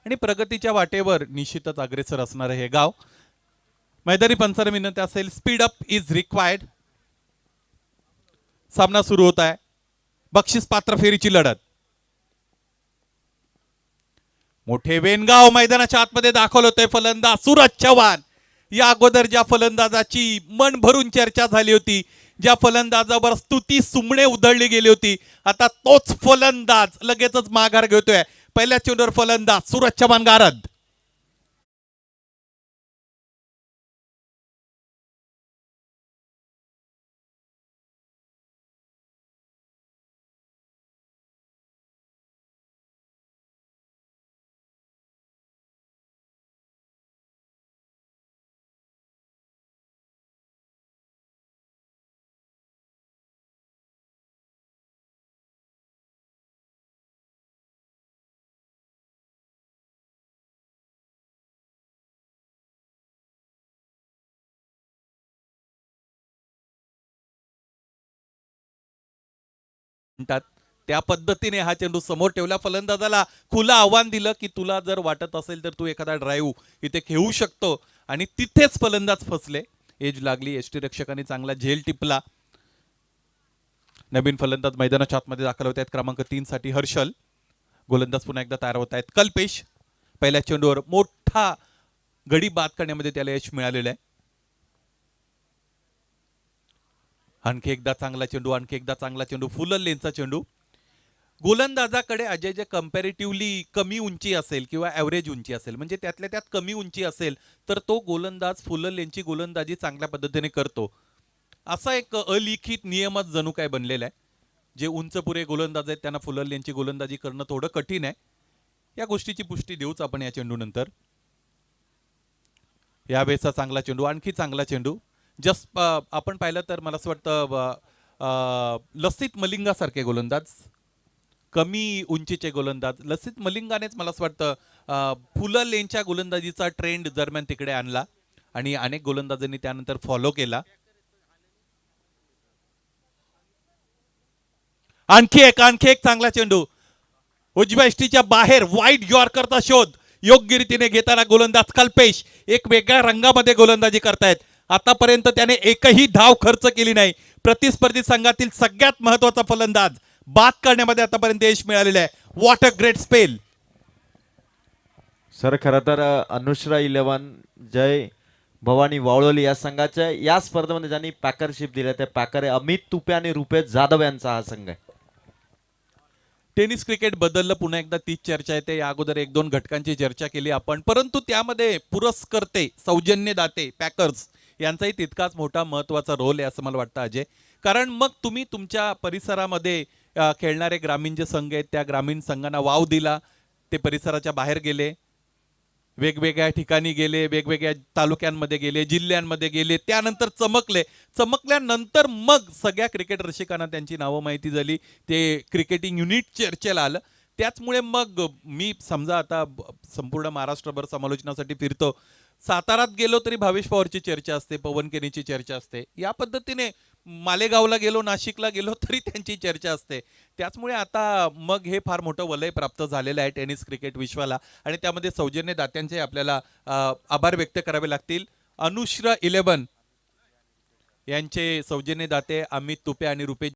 आणि प्रगतीच्या वाटेवर निश्चितच अग्रेसर असणार हे गाव। मैदानी पंचांना विनंती असेल, स्पीड अप इज रिक्वायर्ड। सामना सुरू होत आहे, बक्षीस पात्र फेरीची लढत। मोठे वेनगाव मैदानाच्या आतमध्ये दाखवलं होते फलंदाज सूरज चव्हाण। या अगोदर ज्या फलंदाजाची मन भरून चर्चा झाली होती, ज्या फलंदाजावर स्तुती सुमणे उधळली गेली होती, आता तोच फलंदाज लगेचच माघार घेतोय। पहिल्या चेंडूवर फलंदाज सूरज चव्हाण गारद। त्या पद्धतीने हा चेंडू समोर ठेवला, फलंदाजाला खुलं आव्हान दिलं की तुला जर वाटत असेल तर तू एखादा ड्राइव्ह इथे खेळू शकतो, आणि तिथेच फलंदाज फसले। एज लागली, यष्टीरक्षकांनी चांगला झेल टिपला। नवीन फलंदाज मैदानाच्या आतमध्ये दाखल होत आहेत, क्रमांक 3 साठी हर्षल। गोलंदाज पुन्हा एकदा तयार होत आहेत, कल्पेश। पहिल्या चेंडूवर मोठा गडी बाद करण्यामध्ये त्याला यश मिळालेलं आहे। आणखी एकदा चांगला चेंडू, आणखी एकदा चांगला चेंडू, फुलर लेनचा चेंडू। गोलंदाजाकडे अजय जे कंपॅरेटिव्हली कमी उंची असेल किंवा ॲव्हरेज उंची असेल, म्हणजे त्यातल्या त्यात कमी उंची असेल, तर तो गोलंदाज फुलर लेनची गोलंदाजी चांगल्या पद्धतीने करतो। असा एक अलिखित नियमच जणू काय बनलेला आहे। जे उंच पुरे गोलंदाज आहेत त्यांना फुलर लेनची गोलंदाजी करणं थोडं कठीण आहे। या गोष्टीची पुष्टी देऊच आपण या चेंडू नंतर। यावेळेचा चांगला चेंडू, आणखी चांगला चेंडू। जस्ट आपण पाहिलं तर मला असं वाटतं लसित मलिंगासारखे गोलंदाज, कमी उंचीचे गोलंदाज, लसित मलिंगानेच मला असं वाटतं फुलर लेनच्या गोलंदाजीचा ट्रेंड दरम्यान तिकडे आणला आणि अनेक गोलंदाजांनी त्यानंतर फॉलो केला। आणखी एक चांगला चेंडू, उजव्या यष्टीच्या बाहेर वाईड यॉर्करचा शोध योग्य रीतीने घेताना गोलंदाज कल्पेश एक वेगळ्या रंगामध्ये गोलंदाजी करतायत। आतापर्यंत त्याने एकही धाव खर्च केली नाही। प्रतिस्पर्धी संघातील सगळ्यात महत्त्वाचा फलंदाज बाद करण्यामध्ये आतापर्यंत यश मिळालेलं आहे। What a great spell. Sir खरं तर अनुश्रा 11 जय भवानी वावळोली या संघाच्या या स्पर्धेमध्ये ज्यांनी पॅकरशिप दिल्या त्या पॅकर आहे अमित तुपे आणि रुपेश जाधव यांचा हा संघ आहे। टेनिस क्रिकेट बदललं, पुन्हा एकदा तीच चर्चा येते। या अगोदर 1-2 घटकांची चर्चा केली आपण, परंतु त्यामध्ये पुरस्कर्ते सौजन्यदाते पॅकर्स यांचाही तितकाच मोठा महत्त्वाचा रोल आहे असं मला वाटतं अजय। कारण मग तुम्ही तुमच्या परिसरामध्ये खेळणारे ग्रामीण जे संघ आहेत त्या ग्रामीण संघांना वाव दिला, ते परिसराच्या बाहेर गेले, वेगवेगळ्या ठिकाणी गेले, वेगवेगळ्या तालुक्यांमध्ये गेले, जिल्ह्यांमध्ये गेले, त्यानंतर चमकल्यानंतर मग सगळ्या क्रिकेट रसिकांना त्यांची नावं माहिती झाली, ते क्रिकेटिंग युनिट चर्चेला आलं। त्याचमुळे मग मी समजा आता संपूर्ण महाराष्ट्रभर समालोचनासाठी फिरतो, सातारात गेलो तरी भावेश पवारची चर्चा असते, पवन केनीची चर्चा असते। या पद्धतीने मालेगावला गेलो, नाशिकला गेलो तरी त्यांची चर्चा असते। त्याचमुळे आता मग हे फार मोठं वलय प्राप्त झालेलं आहे टेनिस क्रिकेट विश्वाला, आणि त्यामध्ये सौजन्य दात्यांचे आपल्याला आभार व्यक्त करावे लागतील। अनुश्रा 11 यांचे सौजन्य दाते अमित तुपे आणि रुपेश